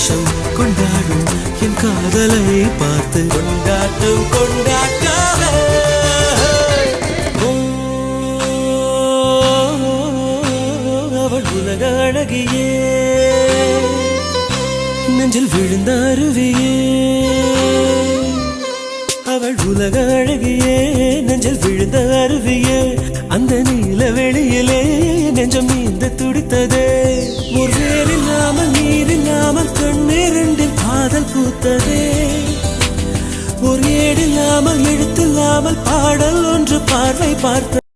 சந்தோஷம் கொண்டாடும் என் காதலை பார்த்து கொண்டாட்டம் கொண்டாட்டாவே. அவள் உலக அழகியே, நெஞ்சில் விழுந்த அருவியே. அவள் உலக அழகியே, நெஞ்சில் விழுந்த அருவியே. அந்த நீல வெளியிலே நெஞ்சம் நீந்த துடித்ததே. ஒரு வேறில்லாமல் நீரில்லாமல் கண்ணீரிண்டில் காதல் பூத்ததே. ஒரு ஏடில்லாமல் எழுத்தில்லாமல் பாடல் ஒன்று பார்வை பார்த்தது.